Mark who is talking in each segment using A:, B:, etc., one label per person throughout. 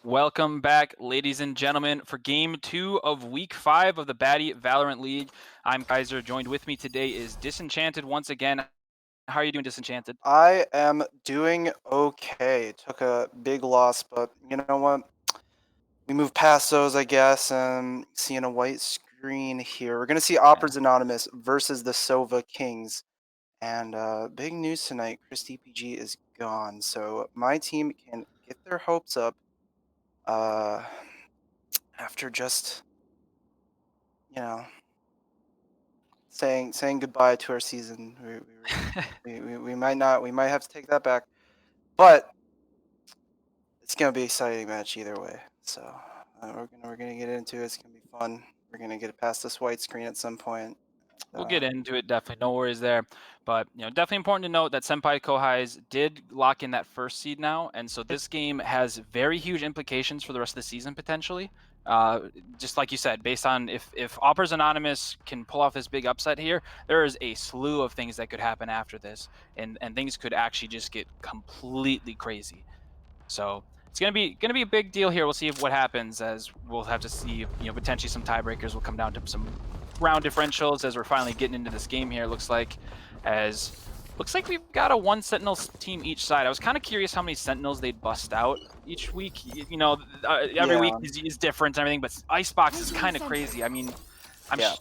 A: Welcome back, ladies and gentlemen, for game 2 of week 5 of the Baddy Valorant League. I'm Kaiser. Joined with me today is Disenchanted once again. How are you doing, Disenchanted?
B: I am doing okay. Took a big loss, but you know what? We move past those, I guess, and seeing a white screen here. We're gonna see
A: Yeah.
B: Operas Anonymous versus the Sova Kings. And big news tonight, Chris DPG is gone. So my team can get their hopes up uh after just, you know, saying goodbye to our season. We might not we might have to take that back. But it's gonna be an exciting match either way. So we're gonna get into it. It's gonna be fun. We're gonna get past this white screen at some point.
A: We'll get into it, definitely. No worries there. But, definitely important to note that Senpai Kohai's did lock in that first seed now. And so this game has very huge implications for the rest of the season, potentially. Uh, just like you said, based on if Operas Anonymous can pull off this big upset here, there is a slew of things that could happen after this. And things could actually just get completely crazy. So it's gonna be a big deal here. We'll see what happens, as we'll have to see. Potentially some tiebreakers will come down to some round differentials as we're finally getting into this game here. Looks like we've got a one Sentinels team each side. I was kind of curious how many Sentinels they'd bust out each week. Every week
B: Yeah,
A: is different and everything, but Icebox is kind of crazy. I mean, I'm
B: yeah.
A: sh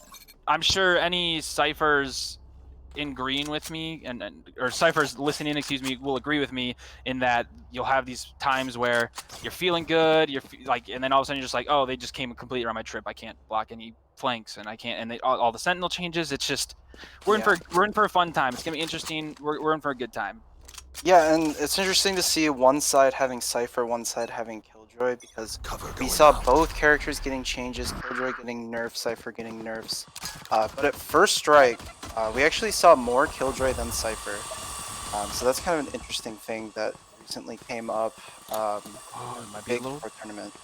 A: I'm sure any ciphers in green with me or ciphers listening, excuse me, will agree with me in that you'll have these times where you're feeling good, and then all of a sudden you're just like, oh, they just came completely around my trip. I can't block any flanks, and I can't, and all the sentinel changes. It's just
B: Yeah.
A: we're in for a fun time. It's gonna be interesting. We're in for a good time.
B: Yeah, and it's interesting to see one side having Cypher, one side having Killjoy, because
C: Cover
B: we
C: going
B: saw
C: out.
B: both characters getting changes, Killjoy getting nerfs, Cypher getting nerfs. But at first strike, we actually saw more Killjoy than Cypher. So that's kind of an interesting thing that recently came up
A: Oh, it
B: in the
A: might be a
B: big
A: little
B: tournament.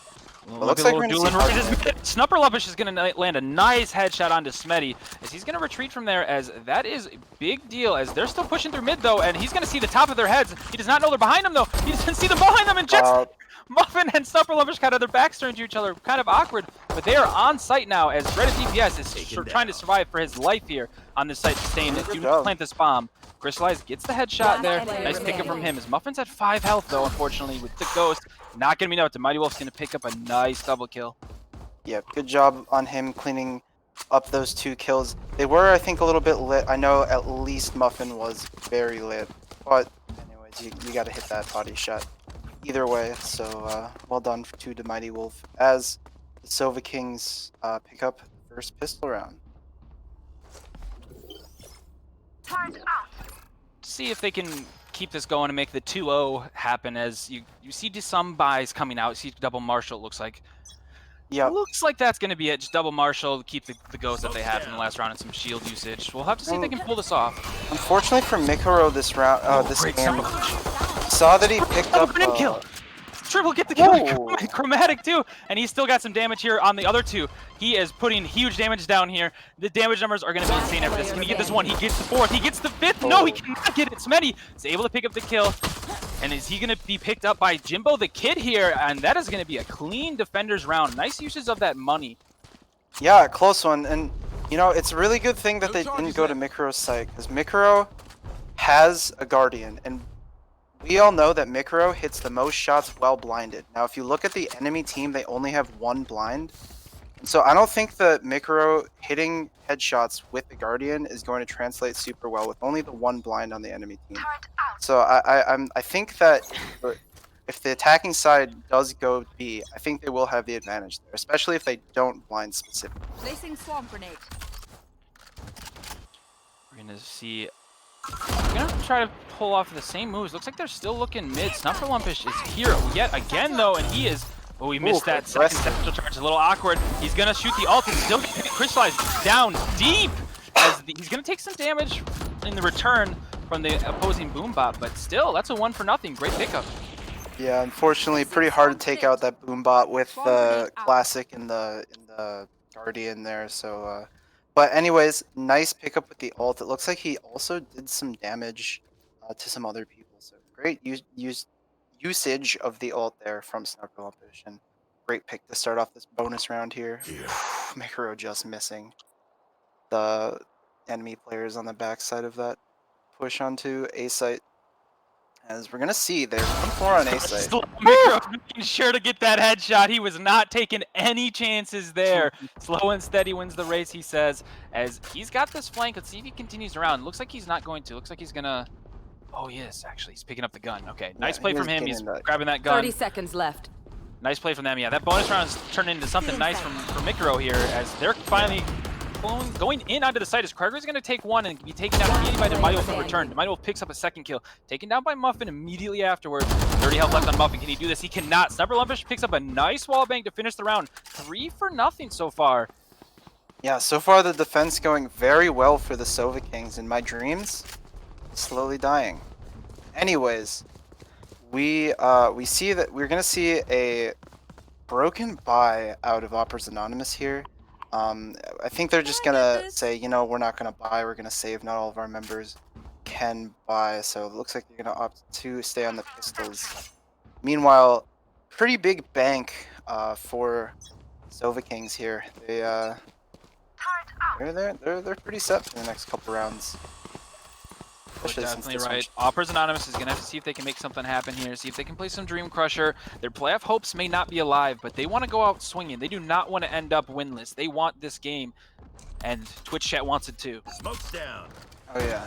A: Well,
B: But
A: it
B: it
A: might be
B: looks
A: a
B: like
A: little
B: we're going to
A: duel
B: see
A: and right
B: hard
A: as
B: mid.
A: Snupper Lumpish is going to land a nice headshot onto Smetty as he's going to retreat from there, as that is a big deal, as they're still pushing through mid though, and he's going to see the top of their heads. He does not know they're behind him though. He doesn't see them behind them, and Jets
B: Uh,
A: Muffin and Snupper Lumpish kind of their backs turned to each other, kind of awkward, but they are on site now as Red DPS is trying to survive for his life here on this site, staying
B: good
A: do not
B: job.
A: plant this bomb. Crystallize gets the headshot there. Nice pickup from him. As Muffin's at 5 health though, unfortunately, with the ghost. Not gonna be enough. The Mighty Wolf's gonna pick up a nice double kill.
B: Yeah, good job on him cleaning up those 2 kills. They were, I think, a little bit lit. I know at least Muffin was very lit. But anyways, you got to hit that body shot either way. So well done to the Mighty Wolf as the Sova Kings pick up the first pistol round.
A: See if they can keep this going and make the 2-0 happen, as you see some buys coming out. You see double Marshall, it looks like.
B: Yep.
A: Looks like that's going to be it. Just double Marshall, keep the ghost that they had from the last round and some shield usage. We'll have to see if they
B: And
A: can pull this off.
B: unfortunately for Mikaro this round, this
A: Great
B: game,
A: start.
B: saw that he picked
A: Double
B: up.
A: grenade kill. Triple get the kill.
B: Whoa.
A: Chromatic too, and he's still got some damage here on the other 2. He is putting huge damage down here. The damage numbers are going to be insane after this. He's going to get this 1. He gets the 4th. He gets the 5th. No, he cannot get it. Smetty is able to pick up the kill. And is he going to be picked up by Jimbo the Kid here? And that is going to be a clean defender's round. Nice uses of that money.
B: Yeah, close one. And you know, it's a really good thing that they didn't go to Mikaro's site, because Mikaro has a Guardian, and we all know that Mikaro hits the most shots while blinded. Now, if you look at the enemy team, they only have 1 blind. And so I don't think that Mikaro hitting headshots with the Guardian is going to translate super well with only the 1 blind on the enemy team. So I think that if the attacking side does go B, I think they will have the advantage there, especially if they don't blind specifically.
D: Placing swarm grenade.
A: We're going to see. We're going to try to pull off the same moves. Looks like they're still looking mid. Snuffer Lumpish is here yet again, though, and he is. Oh, he missed that second central charge. A little awkward. He's going to shoot the ult. He's still going to crystallize down deep. He's going to take some damage in the return from the opposing boom bot, but still, that's a 1-for-0. Great pickup.
B: Yeah, unfortunately, pretty hard to take out that boom bot with the classic in the Guardian there. So, but anyways, nice pickup with the ult. It looks like he also did some damage to some other people. So great usage of the ult there from Sniper Lumpish, and great pick to start off this bonus round here. Mikuro just missing the enemy players on the backside of that push onto A site. As we're gonna see, they're 1-4 on A site.
A: Mikro making sure to get that headshot. He was not taking any chances there. Slow and steady wins the race, he says, as he's got this flank. Let's see if he continues around. Looks like he's not going to. Looks like he's gonna. Oh, yes, actually. He's picking up the gun. Okay, nice play from him. He's grabbing that gun.
C: 30 seconds left.
A: Nice play from them. Yeah, that bonus round is turning into something nice from Mikro here, as they're finally going in onto the site. As Kreger's going to take one and be taken down immediately by Demidolf in return. Demidolf picks up a second kill. Taken down by Muffin immediately afterwards. 30 health left on Muffin. Can he do this? He cannot. Sniper Lumpish picks up a nice wall bang to finish the round. 3-0 so far.
B: Yeah, so far the defense going very well for the Sova Kings. In my dreams, slowly dying. Anyways, we see that we're gonna see a broken buy out of Operas Anonymous here. I think they're just gonna say, you know, we're not gonna buy, we're gonna save. Not all of our members can buy, so it looks like they're gonna opt to stay on the pistols. Meanwhile, pretty big bank for Sova Kings here. They're pretty set for the next couple rounds.
A: You're definitely right. Operas Anonymous is going to have to see if they can make something happen here, see if they can play some Dream Crusher. Their playoff hopes may not be alive, but they want to go out swinging. They do not want to end up winless. They want this game, and Twitch chat wants it too.
D: Smoke's down.
B: Oh yeah.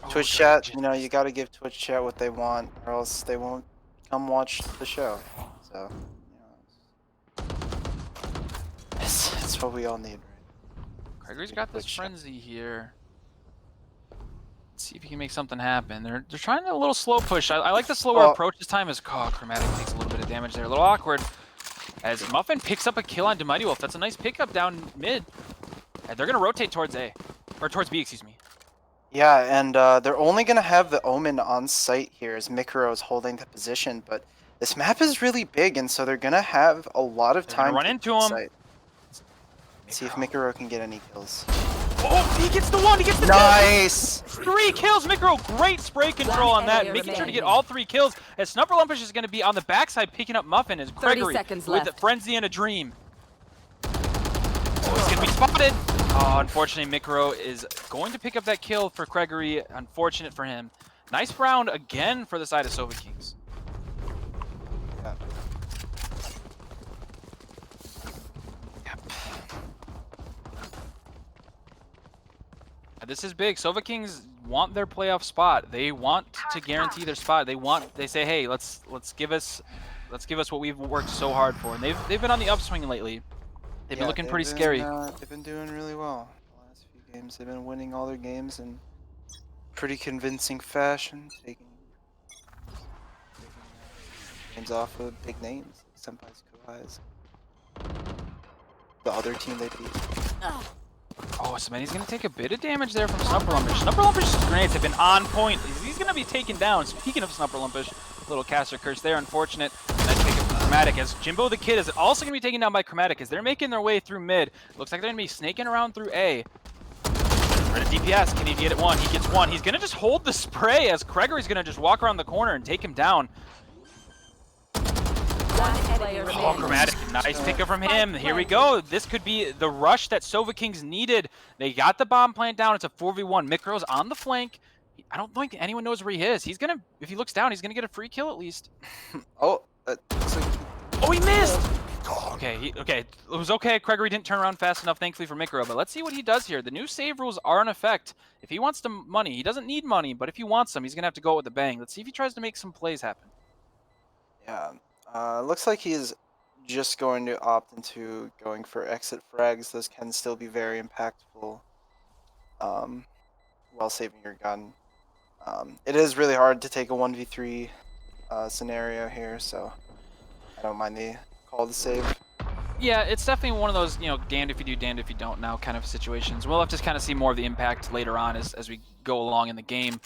B: Twitch chat, you know, you got to give Twitch chat what they want, or else they won't come watch the show. So, you know, it's what we all need, right?
A: Kreger's got this frenzy here. Let's see if he can make something happen. They're trying a little slow push. I like the slower approach this time. As Chromatic takes a little bit of damage there. A little awkward. As Muffin picks up a kill on Demidolf. That's a nice pickup down mid. And they're going to rotate towards A. Or towards B, excuse me.
B: Yeah, and they're only going to have the Omen on site here as Mikuro is holding the position. But this map is really big, and so they're going to have a lot of time
A: to run into him.
B: Let's see if Mikuro can get any kills.
A: Oh, he gets the one, he gets the
B: nice!
A: Kill. 3 kills, Mikro, great spray control on that, making sure to get all 3 kills, as Sniper Lumpish is going to be on the backside picking up Muffin, as Gregory with a frenzy and a dream. Oh, he's going to be spotted. Oh, unfortunately, Mikro is going to pick up that kill for Gregory, unfortunate for him. Nice round again for the side of Sova Kings. This is big. Sova Kings want their playoff spot. They want to guarantee their spot. They say, hey, let's give us what we've worked so hard for. And they've been on the upswing lately. They've been looking pretty scary.
B: They've been doing really well the last few games. They've been winning all their games in pretty convincing fashion, taking games off of big names like Senpai's Kohai's. The other team they beat.
A: Oh, so man, he's going to take a bit of damage there from Sniper Lumpish. Sniper Lumpish's grenades have been on point. He's going to be taken down. Speaking of Sniper Lumpish, little caster curse there, unfortunate. Nice pick up from Chromatic, as Jimbo the Kid is also going to be taken down by Chromatic as they're making their way through mid. Looks like they're going to be snaking around through A. Right at DPS, can he get it one? He gets one. He's going to just hold the spray as Gregory's going to just walk around the corner and take him down. Oh, Chromatic, nice pickup from him. Here we go. This could be the rush that Sova Kings needed. They got the bomb plant down. It's a 4v1. Mikro's on the flank. I don't think anyone knows where he is. He's gonna, if he looks down, he's gonna get a free kill at least.
B: Oh,
A: oh, he missed. Okay, it was okay. Gregory didn't turn around fast enough, thankfully, for Mikro. But let's see what he does here. The new save rules are in effect. If he wants some money, he doesn't need money, but if he wants some, he's gonna have to go with a bang. Let's see if he tries to make some plays happen.
B: Yeah. Looks like he's just going to opt into going for exit frags. Those can still be very impactful while saving your gun. It is really hard to take a 1v3 scenario here, so I don't mind the call to save.
A: Yeah, it's definitely one of those, you know, damned if you do, damned if you don't now kind of situations. We'll have to kind of see more of the impact later on as we go along in the game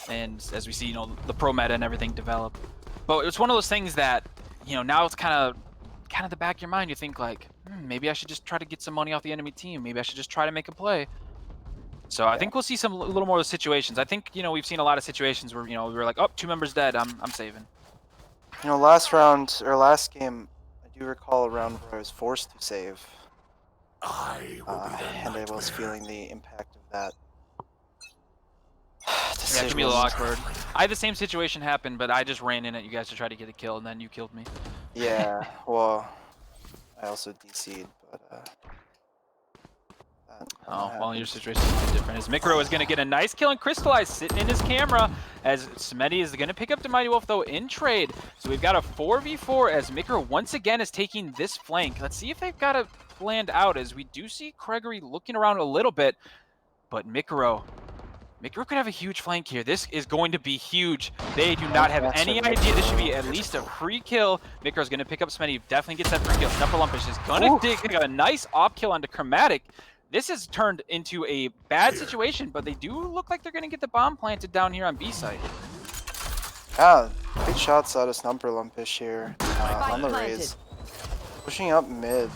A: and as we see, you know, the pro meta and everything develop. But it's one of those things that, you know, now it's kind of the back of your mind. You think like, maybe I should just try to get some money off the enemy team. Maybe I should just try to make a play. So I think we'll see a little more of those situations. I think, you know, we've seen a lot of situations where, you know, we were like, oh, 2 members dead. I'm saving.
B: You know, last round or last game, I do recall a round where I was forced to save, and I was feeling the impact of that
A: Yeah, it can
B: decision.
A: be a little awkward. I had the same situation happen, but I just ran in at you guys to try to get a kill, and then you killed me.
B: Yeah, well, I also DC'd, but
A: Oh,
B: that
A: well, your
B: happened.
A: situation is a bit different. As Mikro is going to get a nice kill and Crystallize sitting in his camera, as Smetty is going to pick up the Mighty Wolf, though, in trade. So we've got a 4v4 as Mikro once again is taking this flank. Let's see if they've got it planned out, as we do see Gregory looking around a little bit, but Mikro could have a huge flank here. This is going to be huge. They do not have any idea. This should be at least a free kill. Mikro's going to pick up Smetty. Definitely gets that free kill. Snufferlumpish is going to dig a nice op kill onto Chromatic. This has turned into a bad situation, but they do look like they're going to get the bomb planted down here on B site.
B: Yeah, great shots out of Snufferlumpish here on the raise. Pushing up mid.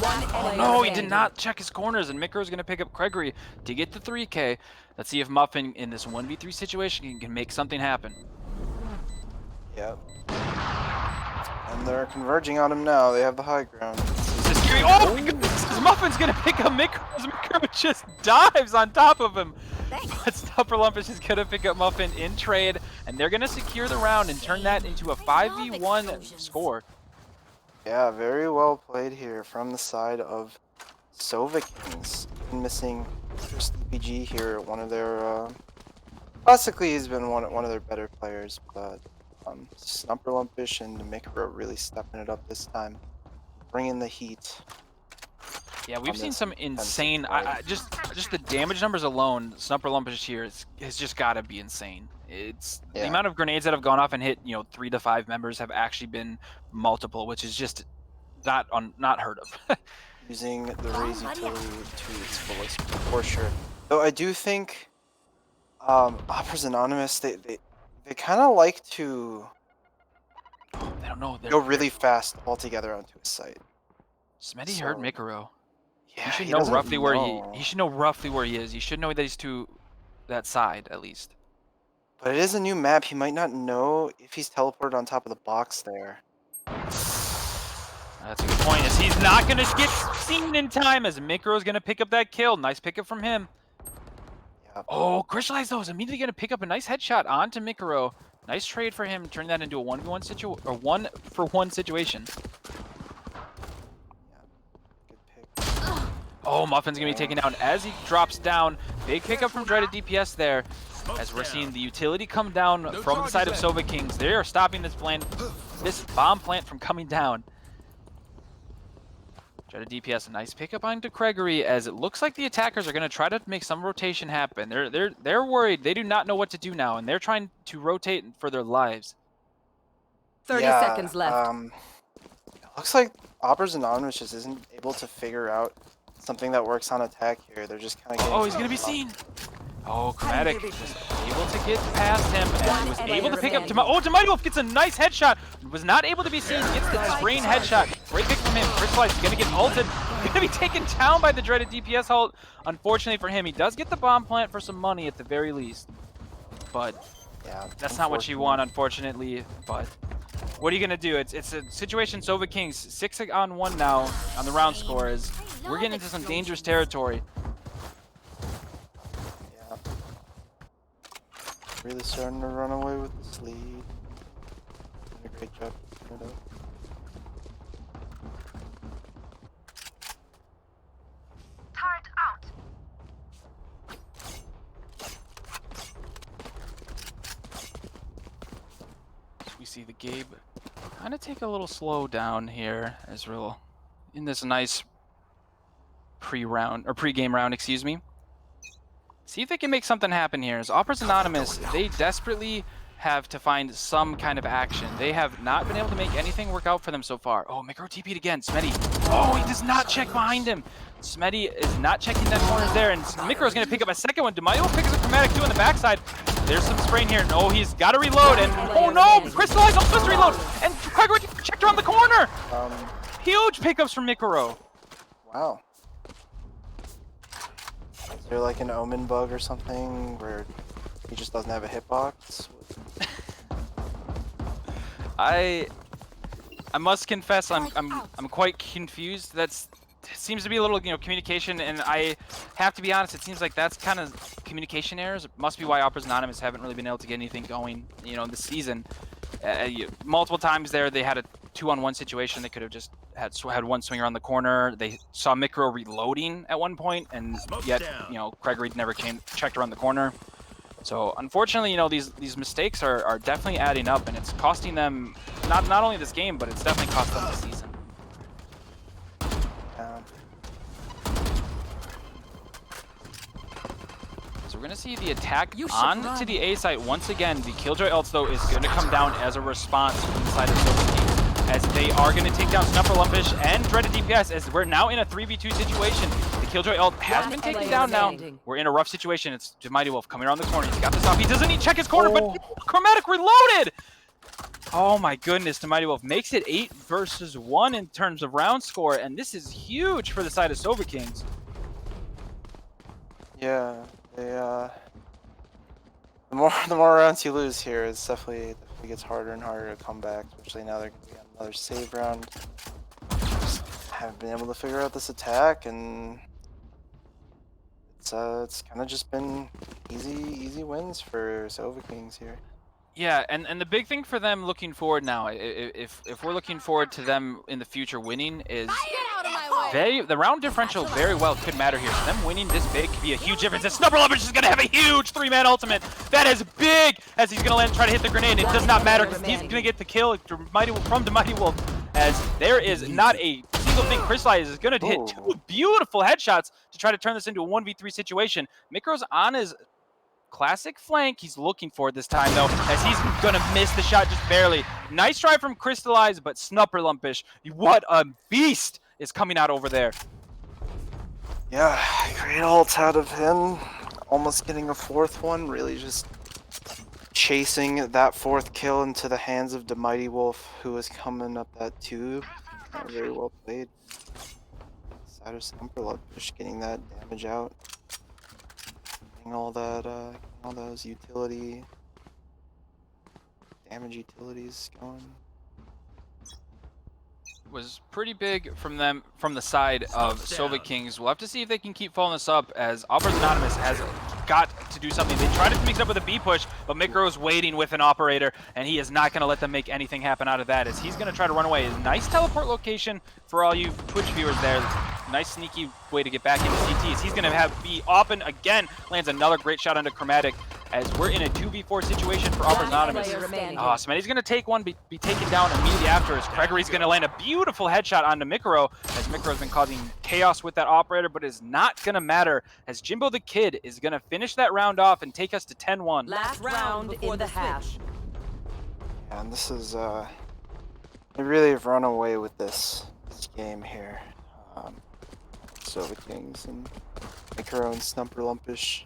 A: Oh no, he did not check his corners, and Mikro is going to pick up Gregory to get the 3K. Let's see if Muffin in this 1v3 situation can make something happen.
B: Yep. And they're converging on him now. They have the high ground.
A: Oh my goodness, Muffin's going to pick up Mikro. Mikro just dives on top of him. But Snufferlumpish is going to pick up Muffin in trade, and they're going to secure the round and turn that into a 5v1 score.
B: Yeah, very well played here from the side of Sovakings. Missing first DPG here, one of their classically he's been one of their better players, but Snufferlumpish and Mikro really stepping it up this time, bringing the heat.
A: Yeah, we've seen some insane. Just the damage numbers alone. Snufferlumpish here has just got to be insane. It's the amount of grenades that have gone off and hit, 3 to 5 members have actually been multiple, which is just not heard of.
B: Using the raise utility to its fullest for sure. Though I do think Operas Anonymous they kind of like to
A: they don't know.
B: Go really fast all together onto a site.
A: Smetty heard Mikro.
B: Yeah,
A: he should know roughly where he should know roughly where he is. He should know that he's to that side at least.
B: But it is a new map. He might not know if he's teleported on top of the box there.
A: That's a good point. As he's not gonna get seen in time, as Mikro is gonna pick up that kill. Nice pickup from him.
B: Yep.
A: Oh, Crystallize though is immediately gonna pick up a nice headshot onto Mikro. Nice trade for him. Turn that into a 1v1 situation or 1-for-1 situation. Oh, Muffin's going to be taken down as he drops down. Big pickup from Dreaded DPS there. As we're seeing the utility come down from the side of Sovakings. They are stopping this bomb plant from coming down. Dreaded DPS, a nice pickup onto Gregory, as it looks like the attackers are going to try to make some rotation happen. They're worried. They do not know what to do now, and they're trying to rotate for their lives.
C: 30 seconds left.
B: It looks like Operas Anonymous just isn't able to figure out something that works on attack here. They're just kind of getting...
A: Oh, he's going to be seen. Oh, Chromatic was able to get past him and was able to pick up Oh, Mighty Wolf gets a nice headshot. Was not able to be seen. Gets the sprain headshot. Great pick from him. Crystallize is going to get ulted. Going to be taken down by the dreaded DPS ult. Unfortunately for him, he does get the bomb plant for some money at the very least. But
B: yeah,
A: that's not what you want, unfortunately. But what are you going to do? It's a situation Sovakings 6-on-1 now on the round score. Is we're getting into some dangerous territory.
B: Really starting to run away with this lead. Doing a great job.
D: Turret out.
A: We see the Gabe kind of take a little slow down here as we're in this nice pre-game round, excuse me. See if they can make something happen here. As Operas Anonymous, they desperately have to find some kind of action. They have not been able to make anything work out for them so far. Oh, Mikro TP'd again. Smetty. Oh, he does not check behind him. Smetty is not checking that corners there, and Mikro's going to pick up a second one. Demayo picks up Chromatic 2 on the backside. There's some sprain here. No, he's got to reload, and oh no! Crystallize also has to reload, and Gregory checked around the corner! Huge pickups from Mikro.
B: Wow. Is there like an omen bug or something where he just doesn't have a hitbox?
A: I must confess I'm quite confused. Seems to be a little communication, and I have to be honest. It seems like that's kind of communication errors. It must be why Opera's Anonymous haven't really been able to get anything going, this season. Multiple times there, they had a 2-on-1 situation. They could have just had one swinger on the corner. They saw Micro reloading at one point, and yet Gregory never checked around the corner. So unfortunately, these mistakes are definitely adding up, and it's costing them not only this game, but it's definitely cost them the season. So we're gonna see the attack on to the A site once again. The Killjoy ult though is gonna come down as a response from the side of Silver King, as they are gonna take down Snuffer Lumpish and Dreaded DPS, as we're now in a 3v2 situation. Killjoy ult has been taken down now. We're in a rough situation. It's Mighty Wolf coming around the corner. He's got this off. He doesn't need to check his corner, but Chromatic reloaded! Oh my goodness, Mighty Wolf makes it 8 versus 1 in terms of round score, and this is huge for the side of Sova Kings.
B: Yeah, the more rounds you lose here, it definitely gets harder and harder to come back, especially now they're going to be on another save round. Just haven't been able to figure out this attack, and it's kind of just been easy wins for Sova Kings here.
A: Yeah, and the big thing for them looking forward now, if we're looking forward to them in the future winning, is the round differential very well could matter here. So them winning this big could be a huge difference. And Snubber Lovers is going to have a huge 3-man ultimate. That is big, as he's going to land and try to hit the grenade. It does not matter, because he's going to get the kill from the Mighty Wolf, as there is not a single thing. Crystallize is going to hit 2 beautiful headshots to try to turn this into a 1v3 situation. Mikro's on his classic flank. He's looking for it this time, though, as he's going to miss the shot just barely. Nice try from Crystallize, but Snupper Lumpish, what a beast is coming out over there.
B: Yeah, great ult out of him. Almost getting a 4th one. Really just chasing that 4th kill into the hands of the Mighty Wolf, who was coming up that tube. Very well played. Side of Snupper Lumpish getting that damage out. All those damage utilities going.
A: Was pretty big from them from the side of Sova Kings. We'll have to see if they can keep following this up, as Opera's Anonymous has got to do something. They tried to mix it up with a B push, but Mikro is waiting with an operator, and he is not going to let them make anything happen out of that, as he's going to try to run away. Nice teleport location for all you Twitch viewers there. Nice sneaky way to get back into CTs. He's going to be open again. Lands another great shot onto Chromatic, as we're in a 2v4 situation for Opera's Anonymous. Smitty's going to take one, be taken down immediately after, as Gregory's going to land a beautiful headshot onto Mikro, as Mikro's been causing chaos with that operator, but it's not going to matter, as Jimbo the Kid is going to finish that round off and take us to 10-1.
C: Last round in the hash.
B: Yeah, and this is, they really have run away with this game here. Sova Kings and Mikro and Snupper Lumpish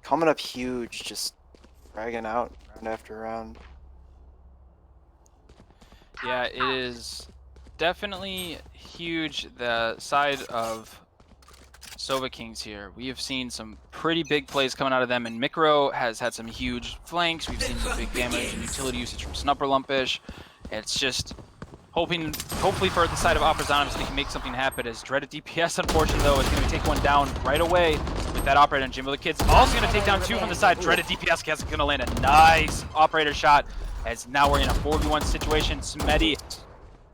B: coming up huge, just fragging out round after round.
A: Yeah, it is definitely huge, the side of Sova Kings here. We have seen some pretty big plays coming out of them, and Mikro has had some huge flanks. We've seen some big damage and utility usage from Snupper Lumpish. It's just hopefully for the side of Opera's Anonymous, they can make something happen, as Dreaded DPS, unfortunately, though, is going to take one down right away with that operator. And Jimbo the Kid's also going to take down 2 from the side. Dreaded DPS is going to land a nice operator shot, as now we're in a 4v1 situation. Smetty,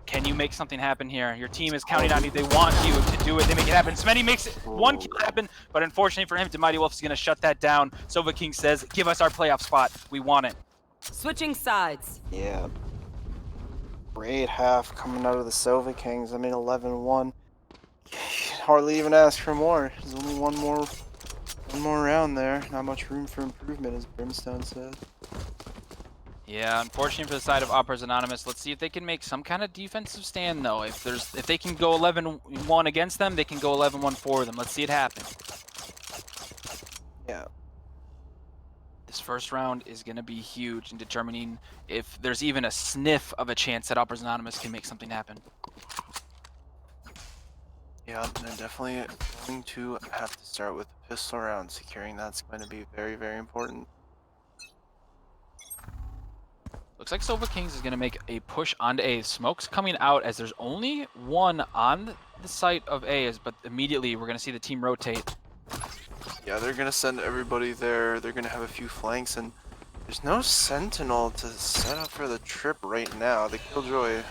A: can you make something happen here? Your team is counting on you. They want you to do it. They make it happen. Smetty makes one kill happen, but unfortunately for him, Mighty Wolf is going to shut that down. Sova King says, give us our playoff spot. We want it.
C: Switching sides.
B: Yeah. Great half coming out of the Sova Kings. I mean, 11-1. Hardly even ask for more. There's only one more round there. Not much room for improvement, as Brimstone said.
A: Yeah, unfortunately for the side of Opera's Anonymous. Let's see if they can make some kind of defensive stand, though. If they can go 11-1 against them, they can go 11-1 for them. Let's see it happen.
B: Yeah.
A: This first round is going to be huge in determining if there's even a sniff of a chance that Opera's Anonymous can make something happen.
B: Yeah, they're definitely going to have to start with the pistol round. Securing that's going to be very, very important.
A: Looks like Sova Kings is going to make a push onto A. Smoke's coming out as there's only one on the site of A, but immediately we're going to see the team rotate.
B: Yeah, they're gonna send everybody there. They're gonna have a few flanks, and there's no sentinel to set up for the trip right now. The Killjoy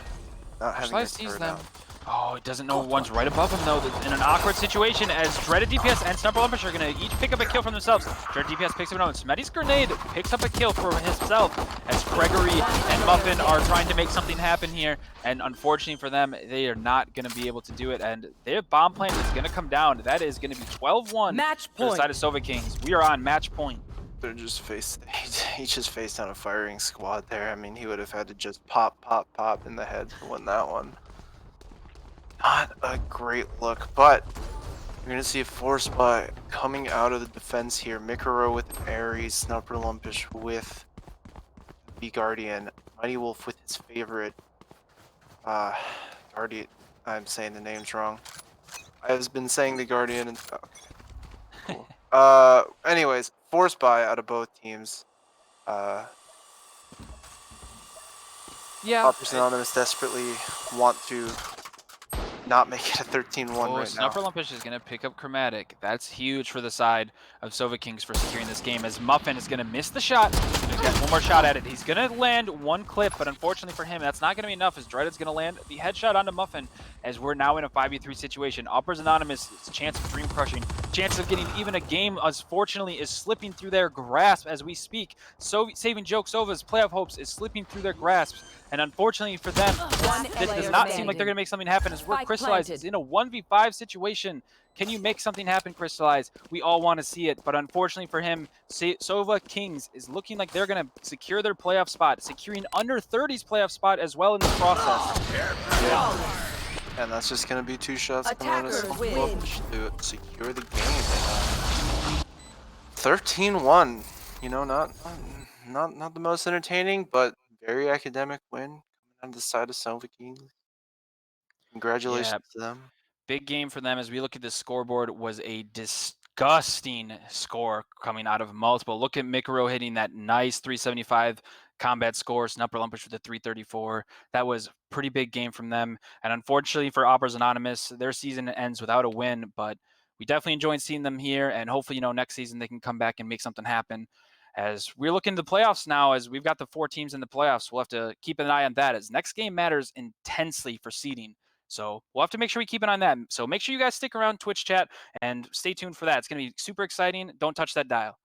B: not having a
A: Sees
B: turret
A: them.
B: out.
A: Oh, he doesn't know one's right above him, though. In an awkward situation, as Dreaded DPS and Sniper Olympish are going to each pick up a kill for themselves. Dreaded DPS picks up another. Smetty's grenade picks up a kill for himself, as Gregory and Muffin are trying to make something happen here. And unfortunately for them, they are not going to be able to do it. And their bomb plant is going to come down. That is going to be 12-1
C: Match
A: for the
C: point.
A: side of Sova Kings. We are on match point.
B: They're just he just faced down a firing squad there. I mean, he would have had to just pop in the head to win that one. Not a great look, but you're gonna see a force buy coming out of the defense here. Mikuro with Ares, Sniper Lumpish with the Guardian, Mighty Wolf with his favorite Guardian. I'm saying the names wrong. I've been saying the Guardian and cool. Anyways, force buy out of both teams.
A: Yeah.
B: Poppers Anonymous desperately want to not make it a 13-1 right now.
A: Sniper Lumpish is going to pick up Chromatic. That's huge for the side of Sova Kings for securing this game, as Muffin is going to miss the shot. He's got one more shot at it. He's going to land one clip, but unfortunately for him, that's not going to be enough, as Dreaded's going to land the headshot onto Muffin, as we're now in a 5v3 situation. Uppers Anonymous' chance of dream crushing, chance of getting even a game, unfortunately, is slipping through their grasp as we speak. Saving Joke Sova's playoff hopes is slipping through their grasps, and unfortunately for them, this does not seem like they're going to make something happen, as we're Crystallized is in a 1v5 situation. Can you make something happen, Crystallize? We all want to see it, but unfortunately for him, Sova Kings is looking like they're going to secure their playoff spot, securing under 30's playoff spot as well in this process.
B: Yeah. And that's just going to be 2 shots coming out of to secure the game. 13-1. You know, not the most entertaining, but very academic win coming out of the side of Sova Kings. Congratulations to them.
A: Big game for them. As we look at the scoreboard, was a disgusting score coming out of multiple. Look at Mikuro hitting that nice 375 combat score, Sniper Lumpish with a 334. That was a pretty big game from them. And unfortunately for Uppers Anonymous, their season ends without a win, but we definitely enjoyed seeing them here. And hopefully, next season they can come back and make something happen. As we're looking to the playoffs now, as we've got the 4 teams in the playoffs, we'll have to keep an eye on that, as next game matters intensely for seeding. So we'll have to make sure we keep an eye on that. So make sure you guys stick around Twitch chat and stay tuned for that. It's going to be super exciting. Don't touch that dial.